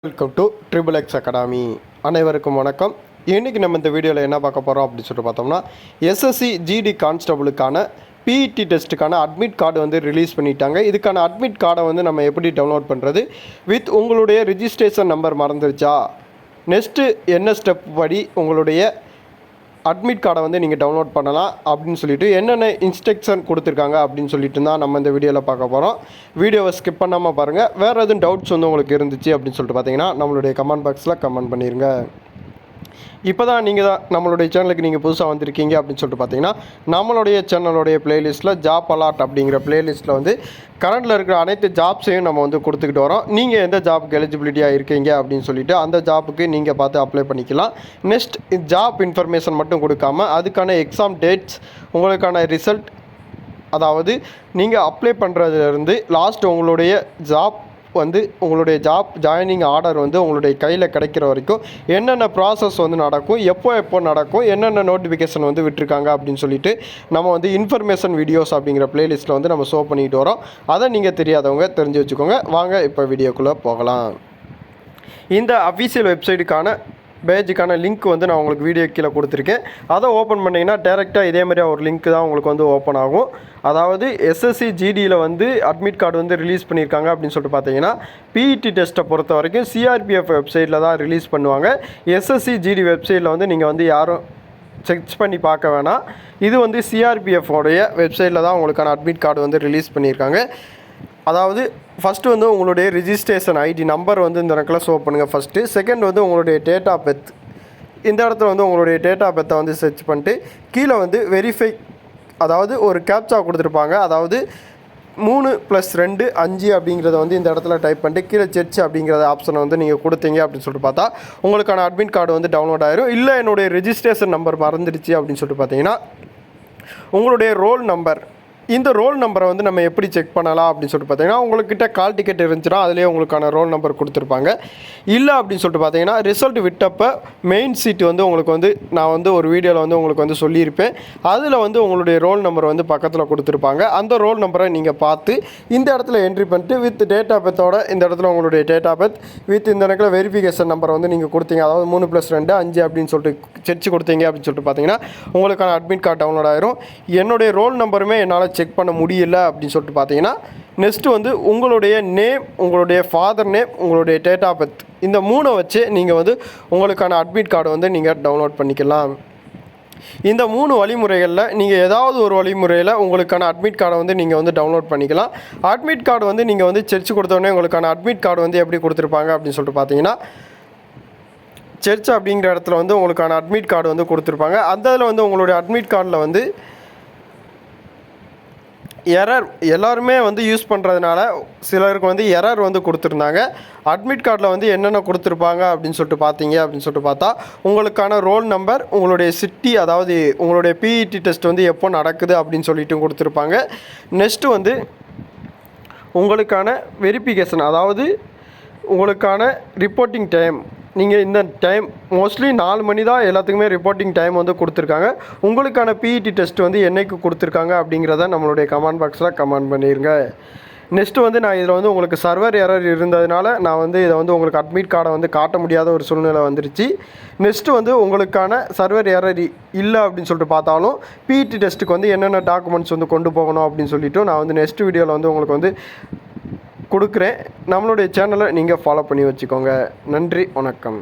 Welcome to triple X academy. அனைவருக்கும் வணக்கம். இன்றைக்கி நம்ம இந்த வீடியோவில் என்ன பார்க்க போகிறோம் அப்படின்னு சொல்லிட்டு பார்த்தோம்னா, எஸ்எஸ்சி ஜிடி கான்ஸ்டபுளுக்கான பிஇடி டெஸ்ட்டுக்கான அட்மிட் கார்டு வந்து ரிலீஸ் பண்ணிட்டாங்க. இதுக்கான அட்மிட் கார்டை வந்து நம்ம எப்படி டவுன்லோட் பண்ணுறது, வித் உங்களுடைய ரிஜிஸ்ட்ரேஷன் நம்பர் மறந்துருச்சா, நெக்ஸ்ட்டு என்ன ஸ்டெப் படி உங்களுடைய அட்மிட் கார்டை வந்து நீங்கள் டவுன்லோட் பண்ணலாம் அப்படின்னு சொல்லிட்டு என்னென்ன இன்ஸ்ட்ரக்ஷன் கொடுத்துருக்காங்க அப்படின்னு சொல்லிட்டு தான் நம்ம இந்த வீடியோவில் பார்க்க போகிறோம். வீடியோவை ஸ்கிப் பண்ணாமல் பாருங்கள். வேறு எதுவும் டவுட்ஸ் வந்து உங்களுக்கு இருந்துச்சு அப்படின்னு சொல்லிட்டு பார்த்தீங்கன்னா நம்மளுடைய கமெண்ட் பாக்ஸில் கமெண்ட் பண்ணிடுங்க. இப்போ தான் நம்மளுடைய சேனலுக்கு நீங்கள் புதுசாக வந்திருக்கீங்க அப்படின்னு சொல்லிட்டு பார்த்தீங்கன்னா, நம்மளுடைய சேனலுடைய ப்ளேலிஸ்ட்டில் ஜாப் அலாட் அப்படிங்கிற ப்ளேலிஸ்ட்டில் வந்து கரண்டில் இருக்கிற அனைத்து ஜாப்ஸையும் நம்ம வந்து கொடுத்துக்கிட்டு வரோம். நீங்கள் எந்த ஜாப்புக்கு எலிஜிபிலிட்டியாக இருக்கீங்க அப்படின்னு சொல்லிட்டு அந்த ஜாப்புக்கு நீங்கள் பார்த்து அப்ளை பண்ணிக்கலாம். நெக்ஸ்ட் ஜாப் இன்ஃபர்மேஷன் மட்டும் கொடுக்காம அதுக்கான எக்ஸாம் டேட்ஸ், உங்களுக்கான ரிசல்ட், அதாவது நீங்கள் அப்ளை பண்ணுறதுலேருந்து லாஸ்ட் உங்களுடைய உங்களுடைய ஜாப் ஜாயினிங் ஆர்டர் வந்து உங்களுடைய கையில் கிடைக்கிற வரைக்கும் என்னென்ன ப்ராசஸ் வந்து நடக்கும், எப்போ நடக்கும், என்னென்ன நோட்டிஃபிகேஷன் வந்து விட்டுருக்காங்க அப்படின்னு சொல்லிட்டு நம்ம வந்து இன்ஃபர்மேஷன் வீடியோஸ் அப்படிங்கிற ப்ளேலிஸ்ட்டில் வந்து நம்ம ஷோ பண்ணிட்டு வரோம். அதை நீங்கள் தெரியாதவங்க தெரிஞ்சு வச்சுக்கோங்க. வாங்க இப்போ வீடியோக்குள்ளே போகலாம். இந்த அஃபீஷியல் வெப்சைட்டுக்கான பேஜுக்கான லிங்க் வந்து நான் உங்களுக்கு வீடியோ கீழே கொடுத்துருக்கேன். அதை ஓப்பன் பண்ணிங்கன்னா டேரெக்டாக இதே மாதிரி ஒரு லிங்க் தான் உங்களுக்கு வந்து ஓப்பன் ஆகும். அதாவது எஸ்எஸ்சி ஜிடியில் வந்து அட்மிட் கார்டு வந்து ரிலீஸ் பண்ணியிருக்காங்க அப்படின்னு சொல்லிட்டு பார்த்தீங்கன்னா, பிஇடி டெஸ்ட்டை பொறுத்த வரைக்கும் சிஆர்பிஎஃப் வெப்சைட்டில் தான் ரிலீஸ் பண்ணுவாங்க. எஸ்எஸ்சி ஜிடி வெப்சைட்டில் வந்து நீங்கள் வந்து யாரும் செக் பண்ணி பார்க்க வேணாம். இது வந்து சிஆர்பிஎஃபோடைய வெப்சைட்டில் தான் உங்களுக்கான அட்மிட் கார்டு வந்து ரிலீஸ் பண்ணியிருக்காங்க. அதாவது ஃபஸ்ட்டு வந்து உங்களுடைய ரிஜிஸ்ட்ரேஷன் ஐடி நம்பர் வந்து இந்த இடத்துல ஷோ பண்ணுங்கள் ஃபஸ்ட்டு. செகண்ட் வந்து உங்களுடைய டேட் ஆஃப் பர்த். இந்த இடத்துல வந்து உங்களுடைய டேட் ஆஃப் பர்த்தை வந்து சர்ச் பண்ணிட்டு கீழே வந்து வெரிஃபை, அதாவது ஒரு கேப்சா கொடுத்துருப்பாங்க. அதாவது 3+2 5 அப்படிங்கிறத வந்து இந்த இடத்துல டைப் பண்ணிட்டு கீழே செர்ச் அப்படிங்கிறத ஆப்ஷனை வந்து நீங்கள் கொடுத்தீங்க அப்படின்னு சொல்லிட்டு பார்த்தா உங்களுக்கான அட்மிட் கார்டு வந்து டவுன்லோட் ஆயிரும். இல்லை என்னுடைய ரிஜிஸ்ட்ரேஷன் நம்பர் மறந்துடுச்சு அப்படின்னு சொல்லிட்டு பார்த்தீங்கன்னா, உங்களுடைய ரோல் நம்பர், இந்த ரோல் நம்பரை வந்து நம்ம எப்படி செக் பண்ணலாம் அப்படின்னு சொல்லிட்டு பார்த்தீங்கன்னா, உங்கள்கிட்ட கால் டிக்கெட் இருந்துச்சுன்னா அதிலே உங்களுக்கான ரோல் நம்பர் கொடுத்துருப்பாங்க. இல்லை அப்படின்னு சொல்லிட்டு பார்த்தீங்கன்னா, ரிசல்ட் விட்டப்போ மெயின் சீட்டு வந்து உங்களுக்கு வந்து நான் வந்து ஒரு வீடியோவில் வந்து உங்களுக்கு வந்து சொல்லியிருப்பேன். அதில் வந்து உங்களுடைய ரோல் நம்பர் வந்து பக்கத்தில் கொடுத்துருப்பாங்க. அந்த ரோல் நம்பரை நீங்கள் பார்த்து இந்த இடத்துல என்ட்ரி பண்ணிட்டு வித் டேட் ஆஃப் பர்த்தோட இந்த இடத்துல உங்களுடைய டேட் ஆஃப் பர்த் வித் இந்த இடத்துல வெரிஃபிகேஷன் நம்பரை வந்து நீங்கள் கொடுத்தீங்க. அதாவது 3+2 5 அப்படின்னு சொல்லிட்டு செர்ச் கொடுத்தீங்க அப்படின்னு சொல்லிட்டு பார்த்தீங்கன்னா உங்களுக்கான அட்மிட் கார்டு டவுன்லோட் ஆயிரும். என்னுடைய ரோல் நம்பருமே என்னால் செக் பண்ண முடியல அப்படின்னு சொல்லிட்டு பார்த்தீங்கன்னா, நெக்ஸ்ட்டு வந்து உங்களுடைய நேம், உங்களுடைய ஃபாதர் நேம், உங்களுடைய டேட் ஆஃப் பர்த், இந்த 3 வச்சு நீங்கள் வந்து உங்களுக்கான அட்மிட் கார்டு வந்து நீங்கள் டவுன்லோட் பண்ணிக்கலாம். இந்த 3 வழிமுறைகளில் நீங்கள் ஏதாவது ஒரு வழிமுறையில் உங்களுக்கான அட்மிட் கார்டை வந்து நீங்கள் வந்து டவுன்லோட் பண்ணிக்கலாம். அட்மிட் கார்டு வந்து நீங்கள் வந்து செர்ச் கொடுத்தோடனே உங்களுக்கான அட்மிட் கார்டு வந்து எப்படி கொடுத்துருப்பாங்க அப்படின்னு சொல்லிட்டு பார்த்தீங்கன்னா, செர்ச் அப்படிங்கிற இடத்துல வந்து உங்களுக்கான அட்மிட் கார்டு வந்து கொடுத்துருப்பாங்க. அந்த இதில் வந்து உங்களுடைய அட்மிட் கார்டில் வந்து எரர் எல்லாருமே வந்து யூஸ் பண்ணுறதுனால சிலருக்கு வந்து எரர் வந்து கொடுத்துருந்தாங்க. அட்மிட் கார்டில் வந்து என்னென்ன கொடுத்துருப்பாங்க அப்படின்னு சொல்லிட்டு பார்த்தீங்க அப்படின்னு சொல்லிட்டு பார்த்தா, உங்களுக்கான ரோல் நம்பர், உங்களுடைய சிட்டி, அதாவது உங்களுடைய பிஇடி டெஸ்ட் வந்து எப்போ நடக்குது அப்படின்னு சொல்லிட்டு கொடுத்துருப்பாங்க. நெக்ஸ்ட்டு வந்து உங்களுக்கான வெரிஃபிகேஷன், அதாவது உங்களுக்கான ரிப்போர்ட்டிங் டைம், நீங்கள் இந்த டைம் மோஸ்ட்லி 4 மணி தான் எல்லாத்துக்குமே ரிப்போர்ட்டிங் டைம் வந்து கொடுத்துருக்காங்க. உங்களுக்கான பிஇடி டெஸ்ட் வந்து என்றைக்கு கொடுத்துருக்காங்க அப்படிங்கிறத நம்மளுடைய கமெண்ட் பாக்ஸில் கமெண்ட் பண்ணிடுங்க. நெக்ஸ்ட்டு வந்து நான் இதில் வந்து உங்களுக்கு சர்வர் எரர் இருந்ததுனால நான் வந்து இதை வந்து உங்களுக்கு அட்மிட் கார்டை வந்து காட்ட முடியாத ஒரு சூழ்நிலை வந்துருச்சு. நெக்ஸ்ட்டு வந்து உங்களுக்கான சர்வர் எரர் இல்லை அப்படின்னு சொல்லிட்டு பார்த்தாலும் பிஇடி டெஸ்ட்டுக்கு வந்து என்னென்ன டாக்குமெண்ட்ஸ் வந்து கொண்டு போகணும் அப்படின்னு சொல்லிவிட்டு நான் வந்து நெக்ஸ்ட் வீடியோவில் வந்து உங்களுக்கு வந்து கொடுக்குறேன். நம்மளுடைய சேனலை நீங்கள் ஃபாலோ பண்ணி வச்சுக்கோங்க. நன்றி, வணக்கம்.